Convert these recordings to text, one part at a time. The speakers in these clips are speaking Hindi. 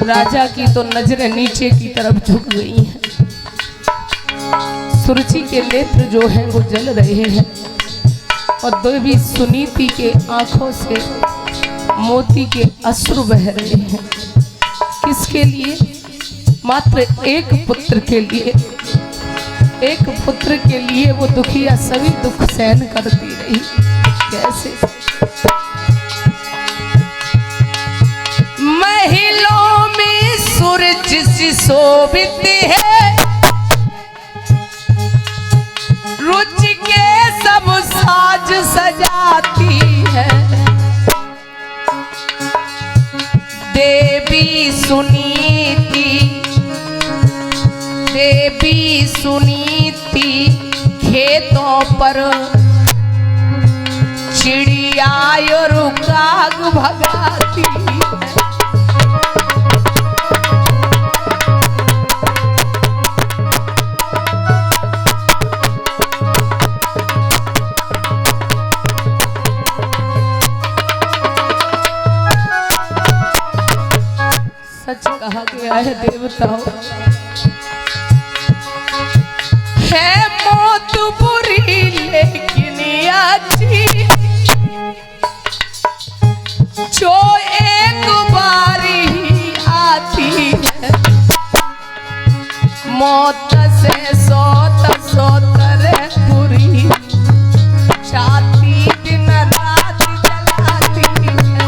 राजा की तो नजरें नीचे की तरफ झुक गई हैं। सुरुचि के नेत्र जो हैं वो जल रहे हैं और देवी सुनीति के आंखों से मोती के अश्रु बह रहे हैं। किसके लिए? मात्र एक पुत्र के लिए। एक पुत्र के लिए वो दुखिया सभी दुख सहन करती रही। कैसे? महलों में सूरज सी शोभित है, रुचि के सब साज सजाती है। देवी सुनीति खेतों पर चिड़िया और काग भगाती है। सच कहा गया है देवताओं, है मौत बुरी लेकिन अच्छी, जो एक बारी ही आती है। मौत से सोतर बुरी, छाती दिन रात जलाती है।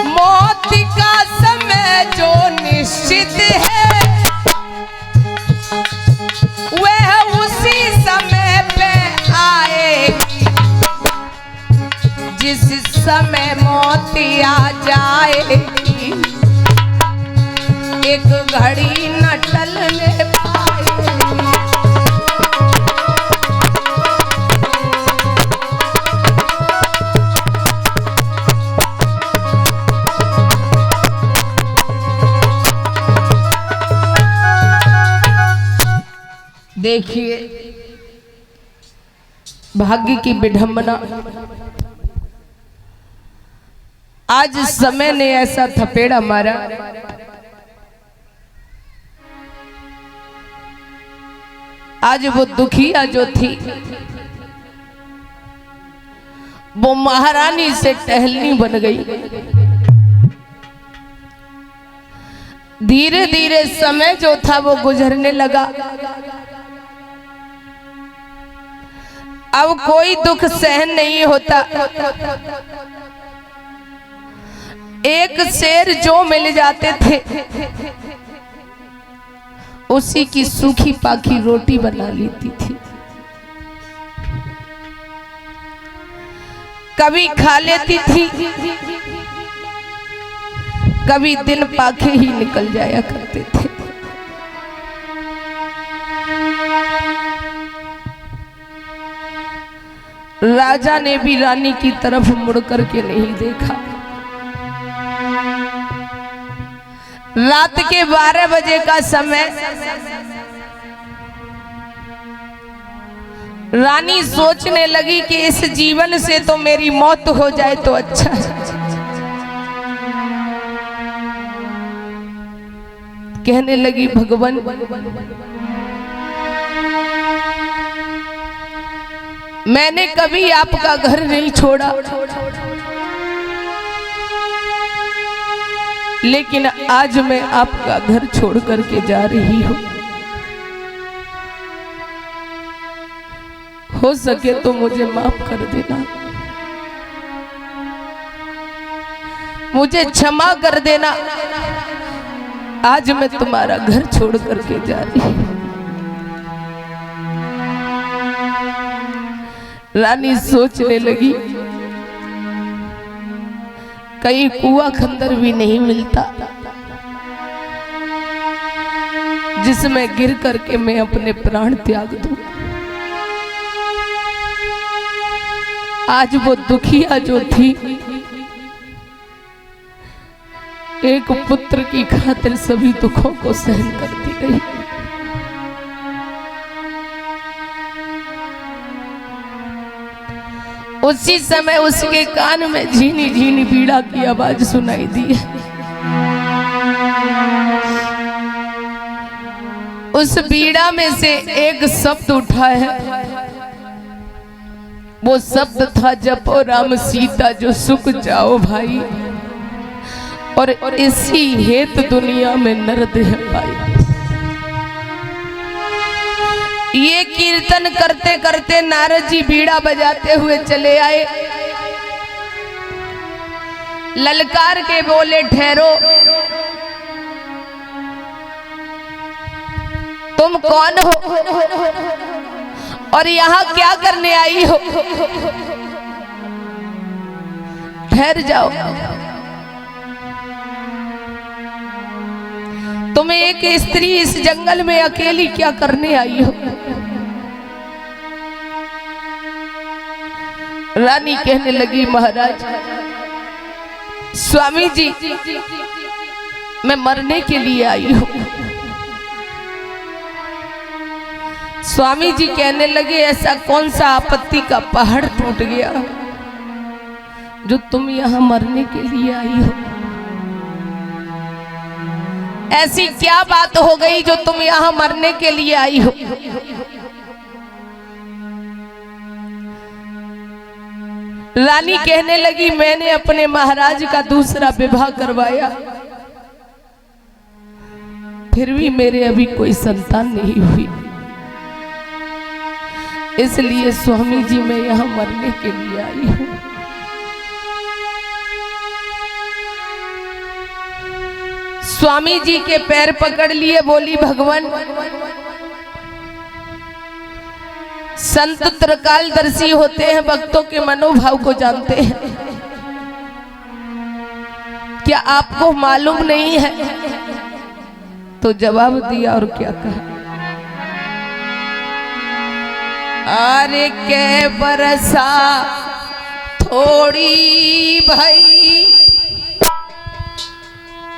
मौत का समय जो निश्चित है, वह उसी समय पे आएगी। जिस समय मौत आ जाएगी, एक घड़ी न टलने पाएगी। देखिए भाग्य की विडंबना, आज समय ने ऐसा थपेड़ा मारा, आज वो दुखिया जो थी वो महारानी से टहलनी बन गई। धीरे धीरे समय जो था वो गुजरने लगा। अब कोई दुख सहन नहीं होता। एक शेर जो मिल जाते थे उसी की सूखी पाखी रोटी बना लेती थी। कभी खा लेती थी, कभी दिन पाखे ही निकल जाया करते थे। राजा ने भी रानी की तरफ मुड़ करके नहीं देखा। रात के 12 बजे का समय, रानी सोचने लगी कि इस जीवन से तो मेरी मौत हो जाए तो अच्छा है। कहने लगी, भगवान मैंने कभी आपका घर नहीं छोड़ा, लेकिन आज मैं आपका घर छोड़ करके जा रही हूं। हो सके तो मुझे माफ कर देना, मुझे क्षमा कर देना। आज मैं तुम्हारा घर छोड़ करके जा रही हूं। रानी सोचने लगी, कहीं कुआं खंदर भी नहीं मिलता जिसमें गिर करके मैं अपने प्राण त्याग दूं। आज वो दुखिया जो थी एक पुत्र की खातिर सभी दुखों को सहन करती रही। उसी समय उसके कान में झीनी झीनी पीड़ा की आवाज सुनाई दी। उस पीड़ा में से एक शब्द उठा है, वो शब्द था जपो राम सीता जो सुख जाओ भाई, और इसी हेतु दुनिया में नरद है भाई। ये कीर्तन करते करते नारद जी बीड़ा बजाते हुए चले आए। ललकार के बोले ठहरो, तुम कौन हो और यहाँ क्या करने आई हो? ठहर जाओ, तुम एक स्त्री इस जंगल में अकेली क्या करने आई हो? रानी कहने लगी महाराज, स्वामी जी मैं मरने के लिए आई हूं। स्वामी जी कहने लगे, ऐसा कौन सा आपत्ति का पहाड़ टूट गया जो तुम यहां मरने के लिए आई हो? ऐसी क्या बात हो गई जो तुम यहां मरने के लिए आई हो? रानी कहने लगी, मैंने अपने महाराज का दूसरा विवाह करवाया, फिर भी मेरे अभी कोई संतान नहीं हुई, इसलिए स्वामी जी मैं यहां मरने के लिए आई हूं। स्वामी जी के पैर पकड़ लिए, बोली भगवान संत त्रिकालदर्शी होते हैं, भक्तों के मनोभाव को जानते हैं, क्या आपको मालूम नहीं है? तो जवाब दिया और क्या कहा, अरे के बरसा थोड़ी भई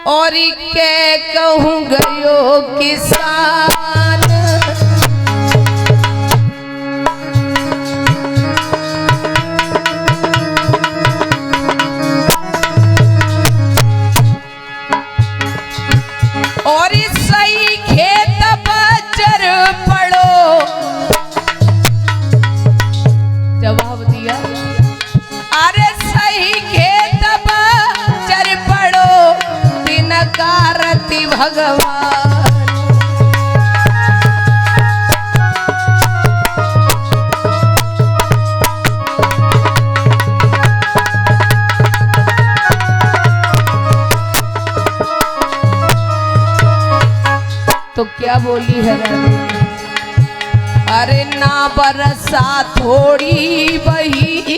और के कहूँ गयो किसान, और सही खेत बचर पड़ो। जवाब दिया, अरे सही खेत बचर पड़ो बिन कारती भगवान। तो क्या बोली है रानी, अरे ना बरसा थोड़ी बही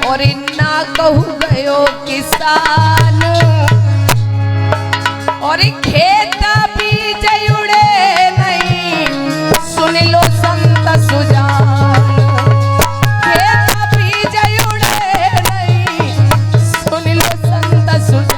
और ना कहू गयो किसान, और खेत बीज उड़े नहीं सुन लो संत सुजान, खेत बीज उड़े नहीं सुन लो संत सुजान।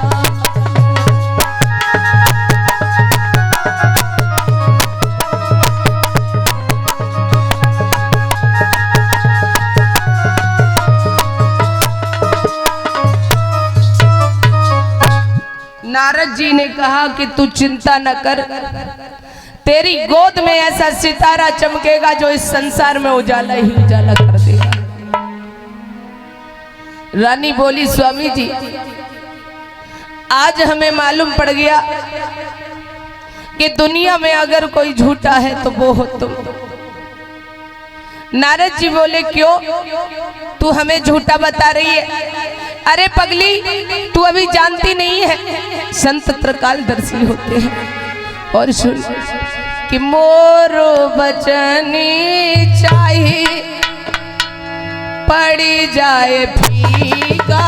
नारद जी ने कहा कि तू चिंता न कर, तेरी गोद में ऐसा सितारा चमकेगा जो इस संसार में उजाला ही उजाला कर देगा। रानी बोली, स्वामी जी आज हमें मालूम पड़ गया कि दुनिया में अगर कोई झूठा है तो वो हो तुम। नारद जी बोले, क्यों तू हमें झूठा बता रही है? अरे पगली, तू अभी जानती नहीं है, संत त्रिकालदर्शी होते हैं। और सुन कि मोरो बचनी चाहिए पड़ी जाए फीका,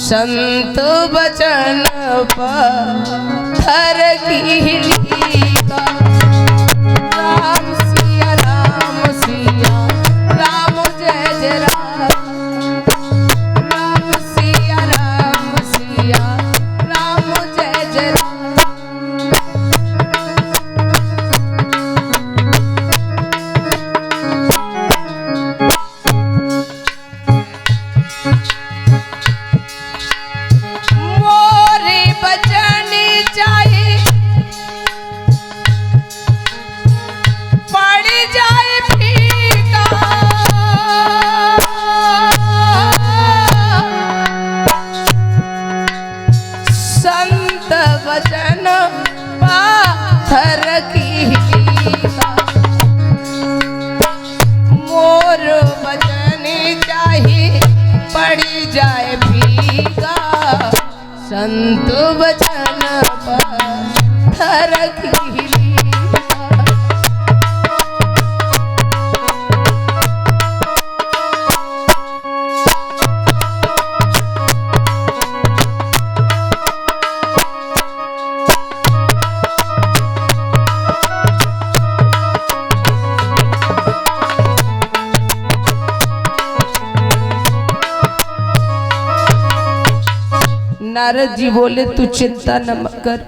संत बचन पत्थर की लीका। राम सिया राम सिया राम जय जय राम, राम सिया राम जाए भीगा संत वचन पत्थर की नारद जी बोले तू चिंता न कर,